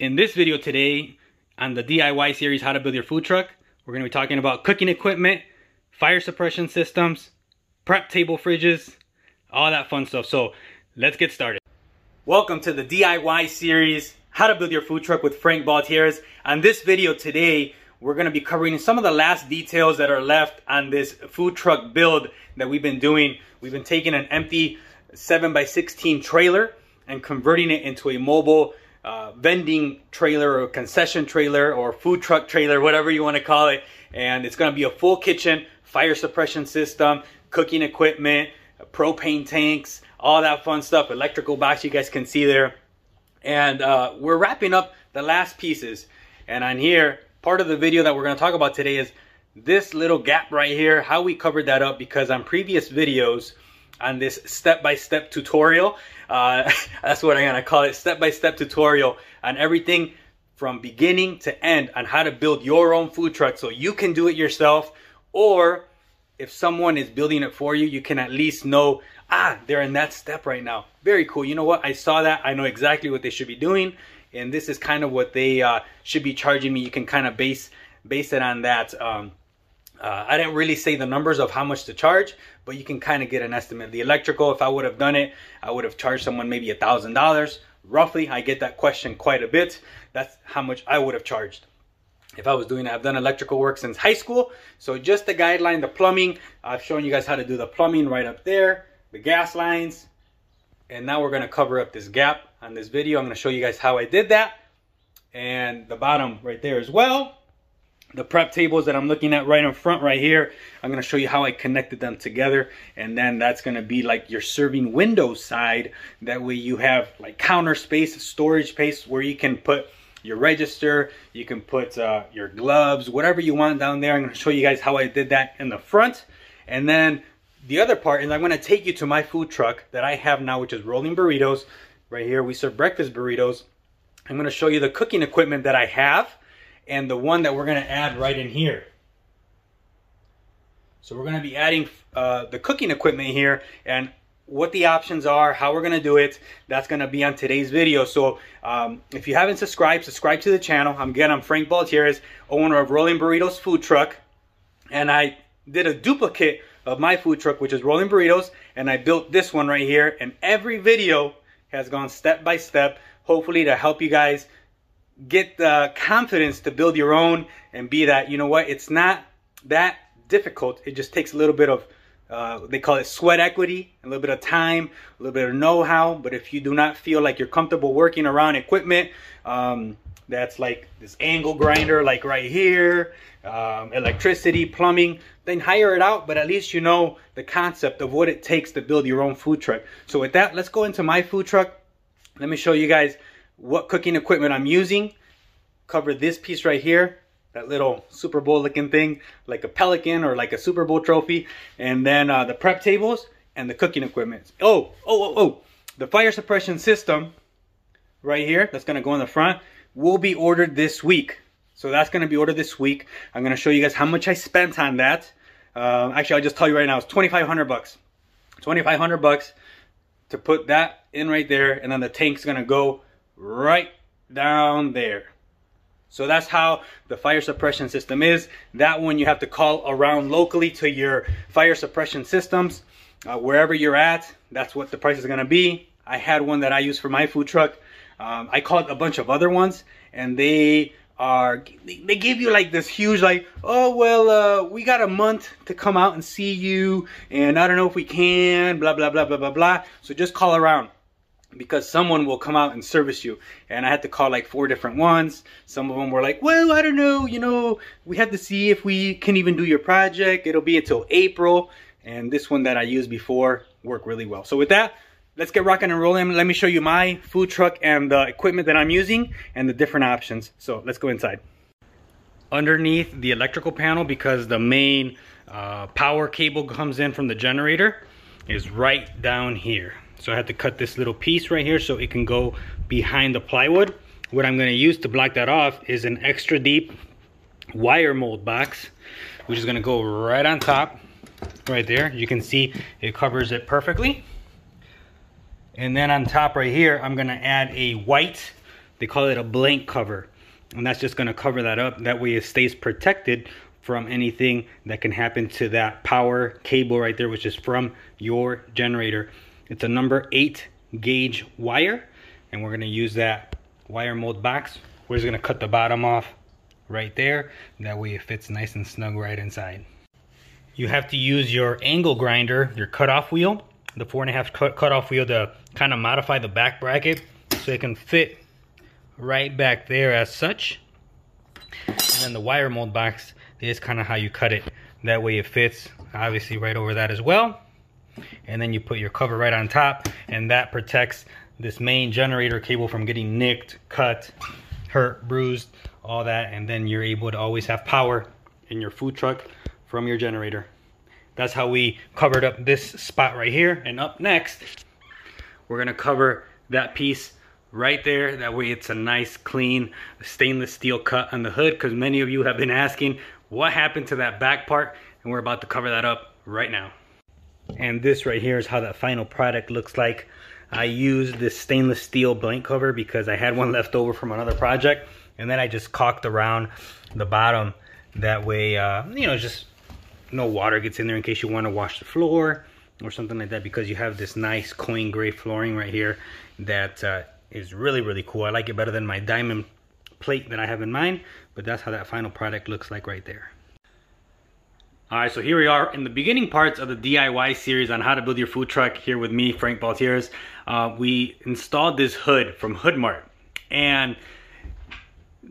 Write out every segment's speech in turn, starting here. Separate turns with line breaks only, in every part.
In this video today, on the DIY series, How to Build Your Food Truck, we're going to be talking about cooking equipment, fire suppression systems, prep table fridges, all that fun stuff. So let's get started. Welcome to the DIY series, How to Build Your Food Truck with Frank Baltierrez. On this video today, we're going to be covering some of the last details that are left on this food truck build that we've been doing. We've been taking an empty 7x16 trailer and converting it into a mobile vending trailer or concession trailer or food truck trailer, whatever you want to call it. And it's going to be a full kitchen, fire suppression system, cooking equipment, propane tanks, all that fun stuff, electrical box you guys can see there. And we're wrapping up the last pieces. And on here, part of the video that we're going to talk about today is this little gap right here, how we covered that up, because on previous videos on this step-by-step tutorial, that's what I'm going to call it, step-by-step tutorial on everything from beginning to end on how to build your own food truck so you can do it yourself, or if someone is building it for you, you can at least know, they're in that step right now. Very cool. You know what? I saw that. I know exactly what they should be doing, and this is kind of what they should be charging me. You can kind of base it on that. I didn't really say the numbers of how much to charge, but you can kind of get an estimate. The electrical, if I would have done it, I would have charged someone maybe $1,000 roughly. I get that question quite a bit. That's how much I would have charged if I was doing it. I've done electrical work since high school. So just the guideline, the plumbing, I've shown you guys how to do the plumbing right up there, the gas lines. And now we're going to cover up this gap on this video. I'm going to show you guys how I did that. And the bottom right there as well. The prep tables that I'm looking at right in front right here, I'm going to show you how I connected them together. And then that's going to be like your serving window side. That way you have like counter space, storage space where you can put your register, you can put your gloves, whatever you want down there. I'm going to show you guys how I did that in the front. And then the other part is I'm going to take you to my food truck that I have now, which is Rolling Burritos. Right here, we serve breakfast burritos. I'm going to show you the cooking equipment that I have and the one that we're going to add right in here. So we're going to be adding the cooking equipment here, and what the options are, how we're going to do it, that's going to be on today's video. So if you haven't subscribed, subscribe to the channel. I'm Frank Baltierrez, owner of Rolling Burritos Food Truck, and I did a duplicate of my food truck, which is Rolling Burritos, and I built this one right here, and every video has gone step by step, hopefully to help you guys get the confidence to build your own and be that, you know what, it's not that difficult. It just takes a little bit of, they call it sweat equity, a little bit of time, a little bit of know-how. But if you do not feel like you're comfortable working around equipment, that's like this angle grinder, like right here, electricity, plumbing, then hire it out. But at least you know the concept of what it takes to build your own food truck. So with that, let's go into my food truck. Let me show you guys what cooking equipment I'm using. Cover this piece right here, that little Super Bowl looking thing, like a pelican or like a Super Bowl trophy. And then the prep tables and the cooking equipment. The fire suppression system right here, that's going to go in the front, will be ordered this week. So that's going to be ordered this week. I'm going to show you guys how much I spent on that. Actually, I'll just tell you right now, it's $2,500 bucks. $2,500 bucks to put that in right there, and then the tank's going to go right down there. So that's how the fire suppression system is. That one you have to call around locally to your fire suppression systems. Wherever you're at, that's what the price is going to be. I had one that I use for my food truck. I called a bunch of other ones, and they give you like this huge, like, oh well, we got a month to come out and see you, and I don't know if we can, blah blah blah blah blah blah. So just call around, because someone will come out and service you. And I had to call like 4 different ones. Some of them were like, well, I don't know, you know, we have to see if we can even do your project. It'll be until April. And this one that I used before worked really well. So with that, let's get rocking and rolling. Let me show you my food truck and the equipment that I'm using and the different options. So let's go inside. Underneath the electrical panel, because the main power cable comes in from the generator, is right down here. So I had to cut this little piece right here so it can go behind the plywood. What I'm going to use to block that off is an extra deep wire mold box, which is going to go right on top, right there. You can see it covers it perfectly. And then on top right here, I'm going to add a white they call it a blank cover. And that's just gonna cover that up. That way it stays protected from anything that can happen to that power cable right there, which is from your generator. It's a number 8 gauge wire, and we're gonna use that wire mold box. We're just gonna cut the bottom off right there. That way it fits nice and snug right inside. You have to use your angle grinder, your cutoff wheel, the 4.5 cutoff wheel, to kind of modify the back bracket so it can fit right back there as such. And then the wire mold box is kind of how you cut it. That way it fits obviously right over that as well. And then you put your cover right on top, and that protects this main generator cable from getting nicked, cut, hurt, bruised, all that. And then you're able to always have power in your food truck from your generator. That's how we covered up this spot right here. And up next, we're gonna cover that piece right there. That way it's a nice clean stainless steel cut on the hood, because many of you have been asking what happened to that back part, and we're about to cover that up right now. And this right here is how that final product looks like. I used this stainless steel blank cover because I had one left over from another project, and then I just caulked around the bottom. That way, you know, just no water gets in there in case you want to wash the floor or something like that, because you have this nice coin gray flooring right here that is really cool. I like it better than my diamond plate that I have in mind, but that's how that final product looks like right there. All right, so here we are in the beginning parts of the DIY series on how to build your food truck here with me, Frank Baltierrez. We installed this hood from Hoodmart, and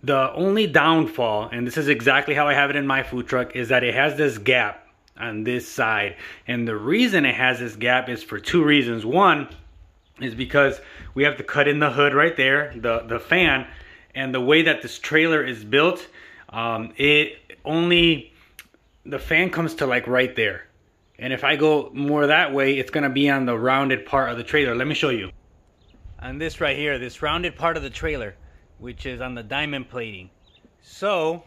the only downfall, and this is exactly how I have it in my food truck, is that it has this gap on this side. And the reason it has this gap is for 2 reasons. One is because we have to cut in the hood right there, the fan, and the way that this trailer is built, the fan comes to like right there. And if I go more that way, it's gonna be on the rounded part of the trailer. Let me show you. On this right here, this rounded part of the trailer, which is on the diamond plating. So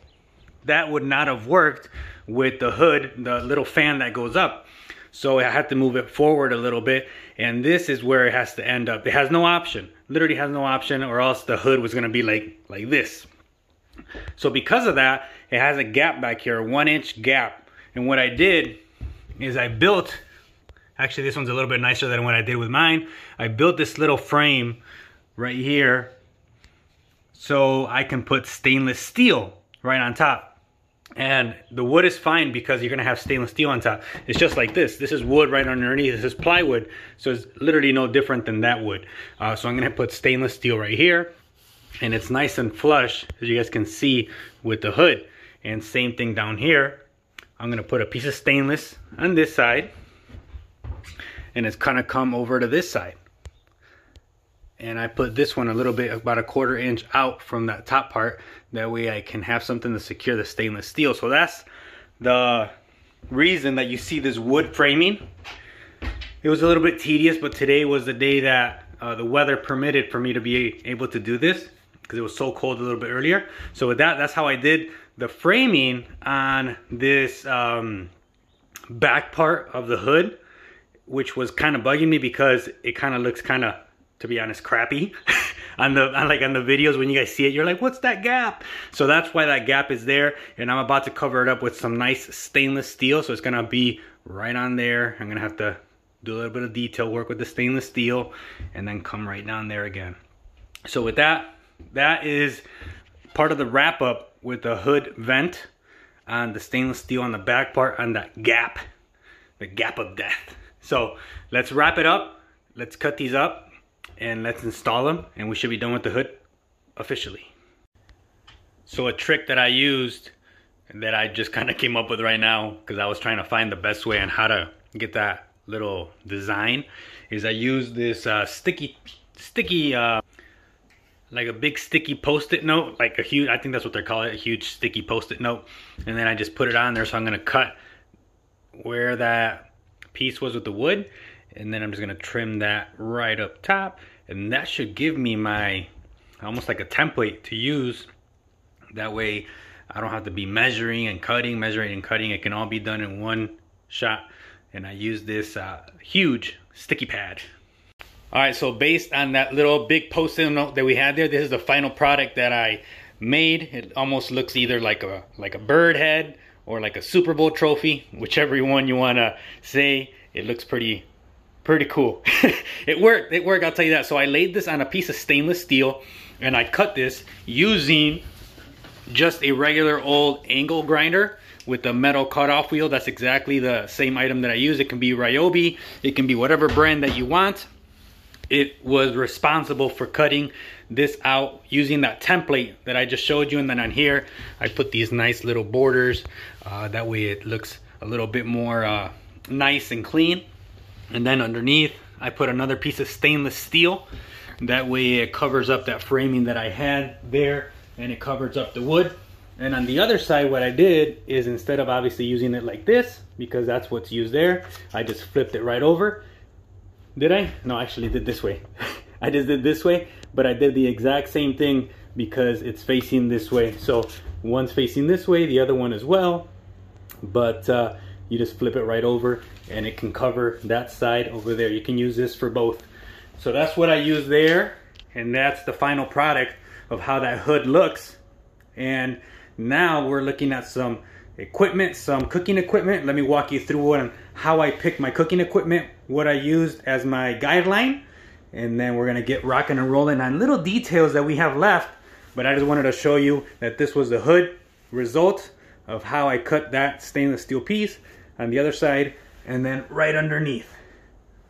that would not have worked with the hood, the little fan that goes up. So I had to move it forward a little bit, and this is where it has to end up. It has no option, literally has no option, or else the hood was gonna be like this. So because of that, it has a gap back here, a 1-inch gap. And what I did is I built, actually this one's a little bit nicer than what I did with mine. I built this little frame right here so I can put stainless steel right on top. And the wood is fine because you're gonna have stainless steel on top. It's just like this. This is wood right underneath. This is plywood. So it's literally no different than that wood. So I'm gonna put stainless steel right here. And it's nice and flush, as you guys can see, with the hood. And same thing down here. I'm gonna put a piece of stainless on this side, and it's gonna come over to this side. And I put this one a little bit, about a 1/4 inch out from that top part. That way I can have something to secure the stainless steel. So that's the reason that you see this wood framing. It was a little bit tedious, but today was the day that the weather permitted for me to be able to do this, because it was so cold a little bit earlier. So with that, that's how I did the framing on this back part of the hood, which was kind of bugging me because it kind of looks kind of, to be honest, crappy on the videos. When you guys see it, you're like, what's that gap? So that's why that gap is there, and I'm about to cover it up with some nice stainless steel. So it's gonna be right on there. I'm gonna have to do a little bit of detail work with the stainless steel, and then come right down there again. So with that, that is part of the wrap up with the hood vent on the stainless steel on the back part, on that gap, the gap of death. So let's wrap it up. Let's cut these up and let's install them, and we should be done with the hood officially. So a trick that I used, that I just kind of came up with right now, because I was trying to find the best way on how to get that little design, is I use this sticky like a big sticky post-it note, like a huge, I think that's what they call it, a huge sticky post-it note. And then I just put it on there. So I'm gonna cut where that piece was with the wood, and then I'm just gonna trim that right up top, and that should give me my, almost like a template to use. That way I don't have to be measuring and cutting, measuring and cutting. It can all be done in one shot. And I use this huge sticky pad. All right, so based on that little big post-it note that we had there, this is the final product that I made. It almost looks either like a bird head or like a Super Bowl trophy, whichever one you want to say. It looks pretty cool. It worked, I'll tell you that. So I laid this on a piece of stainless steel, and I cut this using just a regular old angle grinder with a metal cutoff wheel. That's exactly the same item that I use. It can be Ryobi, it can be whatever brand that you want. It was responsible for cutting this out using that template that I just showed you. And then on here, I put these nice little borders. That way it looks a little bit more nice and clean. And then underneath, I put another piece of stainless steel. That way it covers up that framing that I had there, and it covers up the wood. And on the other side, what I did is, instead of obviously using it like this, because that's what's used there, I just flipped it right over. Did I? No, I actually did this way. I just did this way, but I did the exact same thing because it's facing this way. So one's facing this way, the other one as well. But you just flip it right over and it can cover that side over there. You can use this for both. So that's what I use there. And that's the final product of how that hood looks. And now we're looking at some equipment, some cooking equipment. Let me walk you through how I picked my cooking equipment, what I used as my guideline, and then we're gonna get rocking and rolling on little details that we have left. But I just wanted to show you that this was the hood result of how I cut that stainless steel piece on the other side and then right underneath.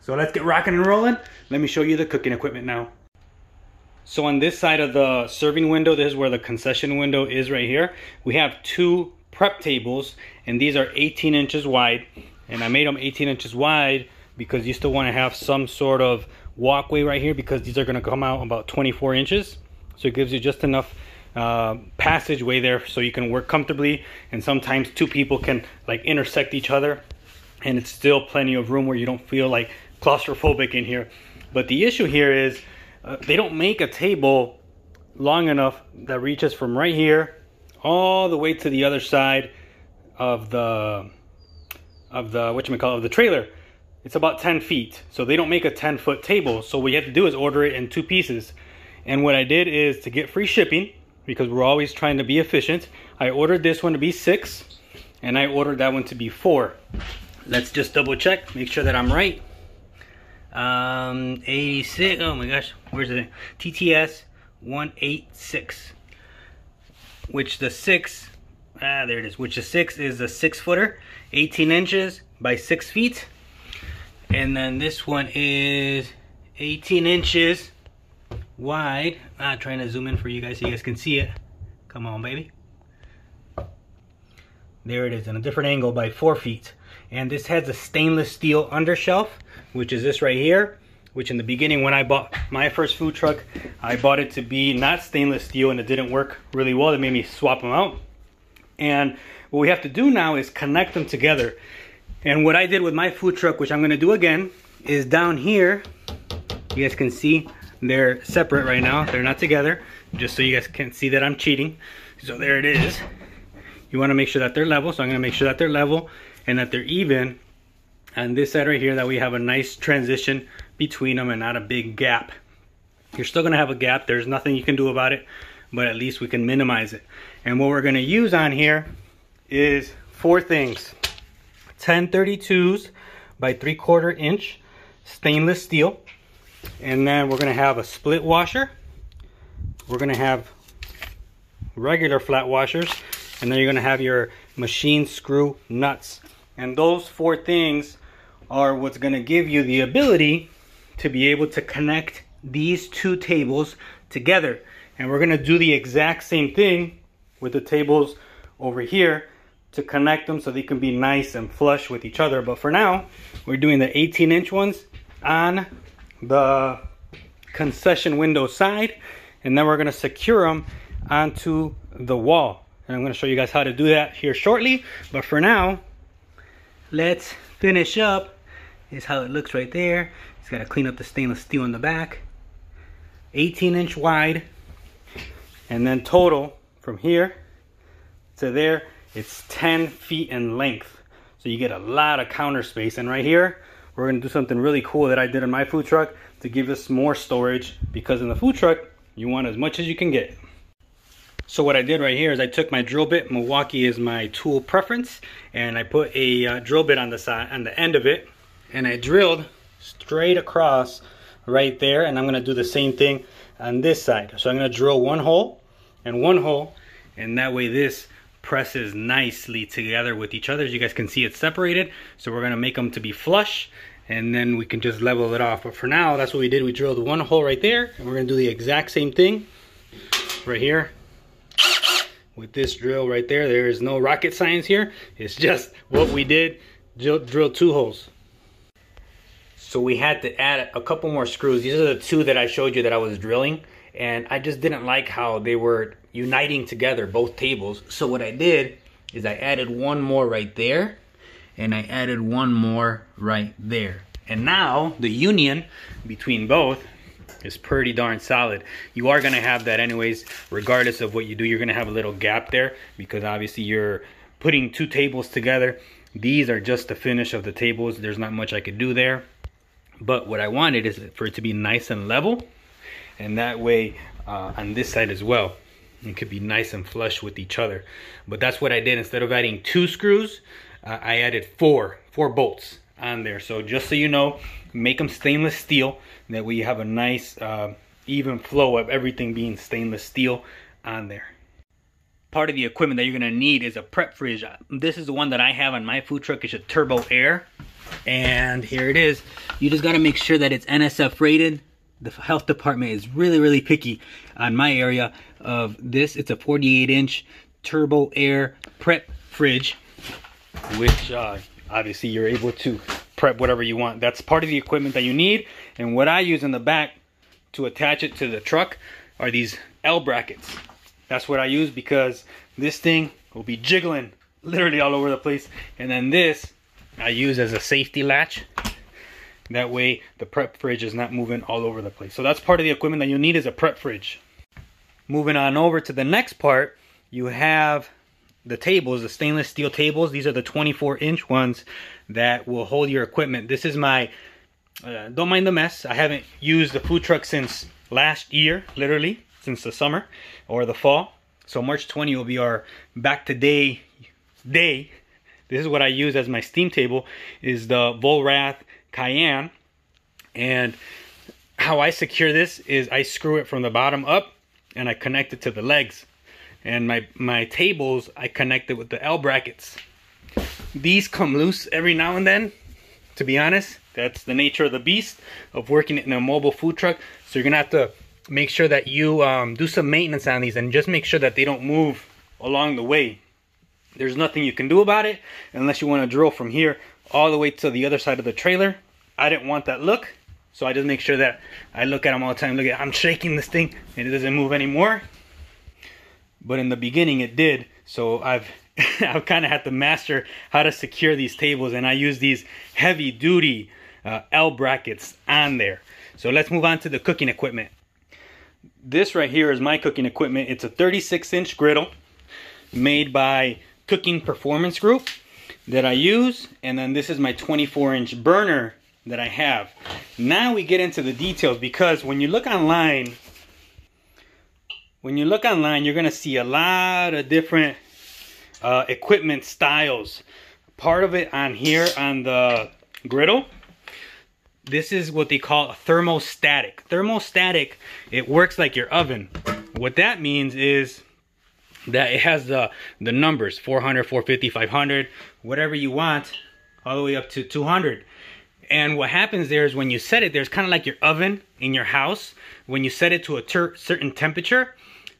So let's get rocking and rolling. Let me show you the cooking equipment now. So on this side of the serving window, this is where the concession window is right here. We have two prep tables, and these are 18 inches wide. And I made them 18 inches wide because you still want to have some sort of walkway right here, because these are going to come out about 24 inches. So it gives you just enough passageway there so you can work comfortably. And sometimes two people can like intersect each other, and it's still plenty of room where you don't feel like claustrophobic in here. But the issue here is they don't make a table long enough that reaches from right here all the way to the other side of the trailer. It's about 10 feet. So they don't make a 10-foot table. So what you have to do is order it in two pieces. And what I did is, to get free shipping, because we're always trying to be efficient, I ordered this one to be 6, and I ordered that one to be 4. Let's just double check, make sure that I'm right. 86, oh my gosh, where's it? TTS 186. Which the 6, there it is, which the 6 is a 6-footer, 18 inches by 6 feet. And then this one is 18 inches wide. Trying to zoom in for you guys so you guys can see it. Come on, baby. There it is, in a different angle by 4 feet. And this has a stainless steel undershelf, which is this right here. Which in the beginning, when I bought my first food truck, I bought it to be not stainless steel, and it didn't work really well. It made me swap them out. And what we have to do now is connect them together. And what I did with my food truck, which I'm gonna do again, is down here, you guys can see they're separate right now. They're not together, just so you guys can see that I'm cheating. So there it is. You wanna make sure that they're level. So I'm gonna make sure that they're level and that they're even. On this side right here, that we have a nice transition between them and not a big gap. You're still gonna have a gap. There's nothing you can do about it, but at least we can minimize it. And what we're gonna use on here is 4 things. 1032s by 3/4 inch stainless steel. And then we're gonna have a split washer. We're gonna have regular flat washers. And then you're gonna have your machine screw nuts. And those 4 things are what's gonna give you the ability to be able to connect these 2 tables together. And we're gonna do the exact same thing with the tables over here to connect them so they can be nice and flush with each other. But for now, we're doing the 18-inch ones on the concession window side, and then we're gonna secure them onto the wall. And I'm gonna show you guys how to do that here shortly. But for now, let's finish up. Here's how it looks right there. Just gotta clean up the stainless steel in the back. 18-inch wide, and then total from here to there, it's 10 feet in length. So you get a lot of counter space. And right here, we're gonna do something really cool that I did in my food truck to give us more storage, because in the food truck, you want as much as you can get. So what I did right here is I took my drill bit. Milwaukee is my tool preference, and I put a drill bit on the side, on the end of it, and I drilled straight across right there. And I'm gonna do the same thing on this side. So I'm gonna drill one hole, and that way this presses nicely together with each other. As you guys can see, it's separated. So we're gonna make them to be flush, and then we can just level it off. But for now, that's what we did. We drilled one hole right there, and we're gonna do the exact same thing right here with this drill right there. There is no rocket science here. It's just what we did. Drill 2 holes. So we had to add a couple more screws. These are the 2 that I showed you that I was drilling, and I just didn't like how they were uniting together, both tables. So what I did is I added one more right there, and I added one more right there. And now the union between both is pretty darn solid. You are gonna have that anyways, regardless of what you do. You're gonna have a little gap there, because obviously you're putting 2 tables together. These are just the finish of the tables. There's not much I could do there. But what I wanted is for it to be nice and level, and that way on this side as well, it could be nice and flush with each other. But that's what I did. Instead of adding 2 screws, I added 4 bolts on there. So just so you know, make them stainless steel. That way you have a nice even flow of everything being stainless steel on there. Part of the equipment that you're gonna need is a prep fridge. This is the one that I have on my food truck. It's a Turbo Air, and here it is. You just gotta make sure that it's NSF rated. The health department is really picky on my area of this. It's a 48-inch Turbo Air prep fridge, which obviously you're able to prep whatever you want. That's part of the equipment that you need. And what I use in the back to attach it to the truck are these L brackets. That's what I use, because this thing will be jiggling literally all over the place. And then this I use as a safety latch. That way the prep fridge is not moving all over the place. So that's part of the equipment that you need, is a prep fridge. Moving on over to the next part, you have the tables, the stainless steel tables. These are the 24-inch ones that will hold your equipment. This is my, don't mind the mess. I haven't used the food truck since last year, literally, since the summer or the fall. So March 20 will be our back to day. This is what I use as my steam table, is the Volrath Cayenne. And how I secure this is I screw it from the bottom up, and I connect it to the legs. And my tables, I connect it with the L brackets. These come loose every now and then, to be honest. That's the nature of the beast of working in a mobile food truck. So you're gonna have to make sure that you do some maintenance on these, and just make sure that they don't move along the way. There's nothing you can do about it unless you want to drill from here all the way to the other side of the trailer. I didn't want that look, so I just make sure that I look at them all the time. Look at, I'm shaking this thing and it doesn't move anymore. But in the beginning it did, so I've kind of had to master how to secure these tables, and I use these heavy duty L brackets on there. So let's move on to the cooking equipment. This right here is my cooking equipment. It's a 36-inch griddle made by Cooking Performance Group that I use, and then this is my 24-inch burner that I have. Now we get into the details, because when you look online, you're gonna see a lot of different equipment styles. Part of it on here on the griddle, this is what they call a thermostatic. Thermostatic, it works like your oven. What that means is that it has the numbers 400, 450, 500, whatever you want, all the way up to 200. And what happens there is when you set it, there's kind of like your oven in your house. When you set it to a certain temperature,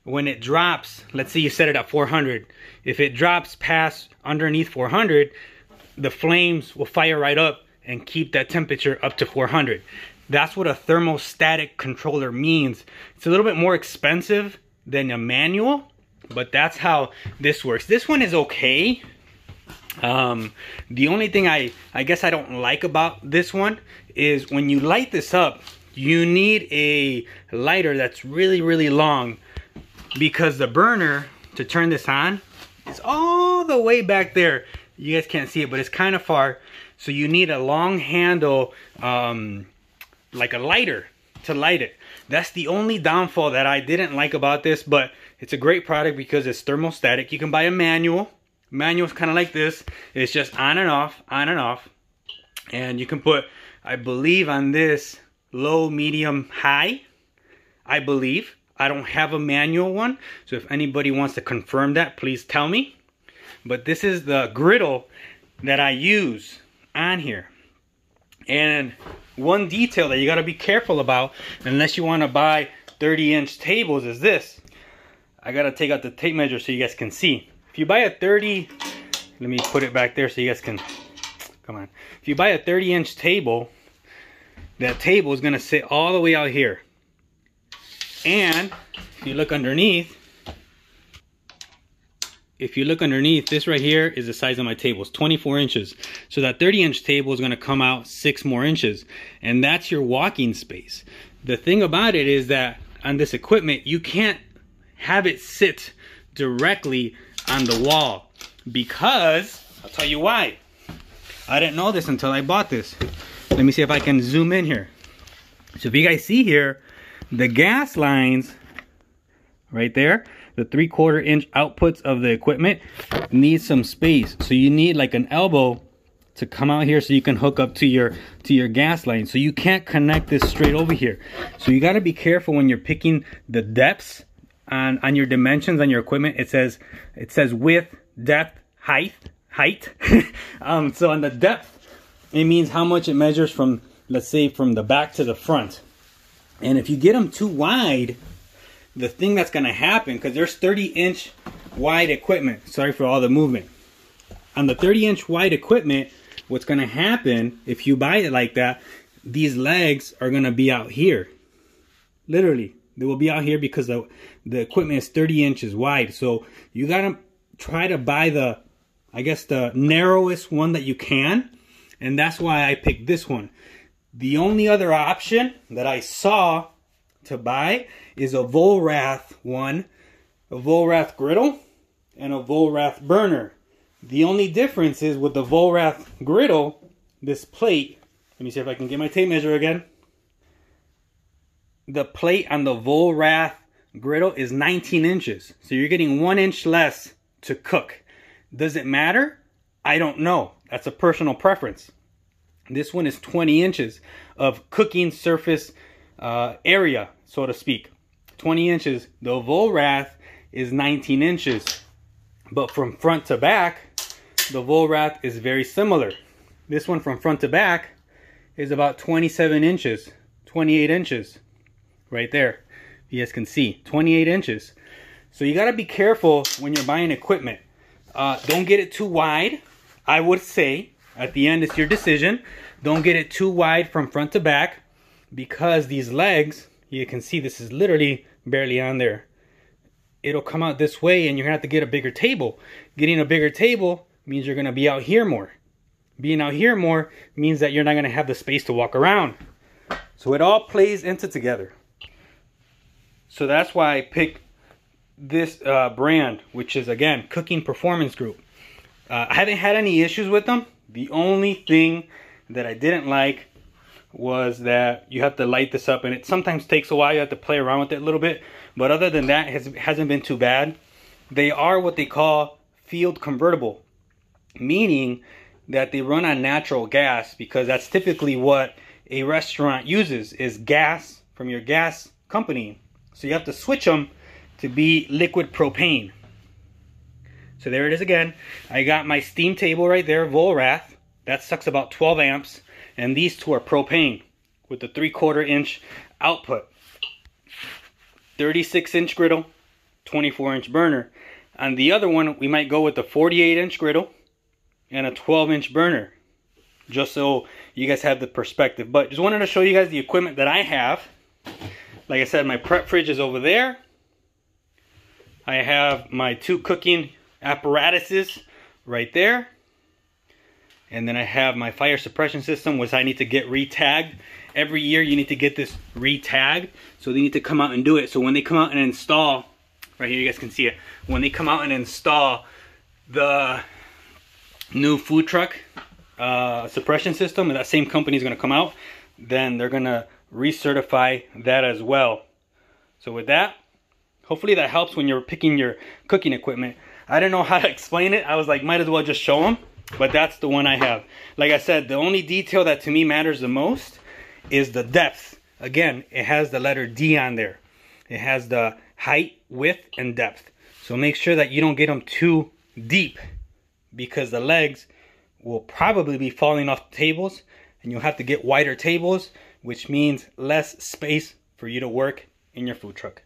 when it drops, let's say you set it at 400. If it drops past underneath 400, the flames will fire right up and keep that temperature up to 400. That's what a thermostatic controller means. It's a little bit more expensive than a manual, but that's how this works. This one is okay. The only thing I guess I don't like about this one is when you light this up, you need a lighter that's really, really long, because the burner to turn this on is all the way back there. You guys can't see it, but it's kind of far. So you need a long handle, like a lighter to light it. That's the only downfall that I didn't like about this, but it's a great product because it's thermostatic. You can buy a manual. Manual is kind of like this. It's just on and off, on and off. And you can put, I believe on this, low, medium, high, I believe. I don't have a manual one, so if anybody wants to confirm that, please tell me. But this is the griddle that I use on here. And one detail that you got to be careful about, unless you want to buy 30-inch tables, is this. I got to take out the tape measure so you guys can see. If you buy a 30, let me put it back there so you guys can, come on. If you buy a 30-inch table, that table is going to sit all the way out here. And if you look underneath, this right here is the size of my table. It's 24 inches. So that 30-inch table is going to come out 6 more inches. And that's your walking space. The thing about it is that on this equipment, you can't have it sit directly on the wall. Because, I'll tell you why. I didn't know this until I bought this. Let me see if I can zoom in here. So if you guys see here, the gas lines right there, the 3/4 inch outputs of the equipment need some space. So you need like an elbow to come out here so you can hook up to your gas line. So you can't connect this straight over here. So you got to be careful when you're picking the depths on your dimensions on your equipment. It says width, depth, height. So on the depth, it means how much it measures from, let's say, from the back to the front. And if you get them too wide, the thing that's going to happen, because there's 30-inch wide equipment. Sorry for all the movement. On the 30-inch wide equipment, what's going to happen if you buy it like that, these legs are going to be out here. Literally, they will be out here because the equipment is 30 inches wide. So you got to try to buy the, I guess, the narrowest one that you can. And that's why I picked this one. The only other option that I saw to buy is a Vollrath one, a Vollrath griddle, and a Vollrath burner. The only difference is with the Vollrath griddle, this plate, let me see if I can get my tape measure again. The plate on the Vollrath griddle is 19 inches. So you're getting 1 inch less to cook. Does it matter? I don't know. That's a personal preference. This one is 20 inches of cooking surface area, so to speak. 20 inches. The Vollrath is 19 inches. But from front to back, the Vollrath is very similar. This one from front to back is about 27 inches, 28 inches. Right there. You guys can see, 28 inches. So you got to be careful when you're buying equipment. Don't get it too wide. I would say, at the end, it's your decision. Don't get it too wide from front to back, because these legs, you can see this is literally barely on there. It'll come out this way and you're gonna have to get a bigger table. Getting a bigger table means you're gonna be out here more. Being out here more means that you're not gonna have the space to walk around. So it all plays into together. So that's why I picked this brand, which is, again, Cooking Performance Group. I haven't had any issues with them. The only thing that I didn't like was that you have to light this up, and it sometimes takes a while. You have to play around with it a little bit, but other than that, it hasn't been too bad. They are what they call field convertible, meaning that they run on natural gas, because that's typically what a restaurant uses, is gas from your gas company. So you have to switch them to be liquid propane. So there it is again. I got my steam table right there, Vollrath. That sucks about 12 amps. And these two are propane with the 3/4 inch output. 36 inch griddle, 24 inch burner. On the other one, we might go with the 48 inch griddle and a 12 inch burner, just so you guys have the perspective. But just wanted to show you guys the equipment that I have. Like I said, my prep fridge is over there. I have my 2 cooking apparatuses right there. And then I have my fire suppression system, which I need to get re-tagged. Every year you need to get this re-tagged. So they need to come out and do it. So when they come out and install, right here you guys can see it. When they come out and install the new food truck suppression system, and that same company is going to come out, then they're going to recertify that as well. So with that, hopefully that helps when you're picking your cooking equipment. I didn't know how to explain it. I was like, might as well just show them. But that's the one I have. Like I said, the only detail that to me matters the most is the depth. Again, it has the letter D on there. It has the height, width, and depth. So make sure that you don't get them too deep, because the legs will probably be falling off the tables, and you'll have to get wider tables, which means less space for you to work in your food truck.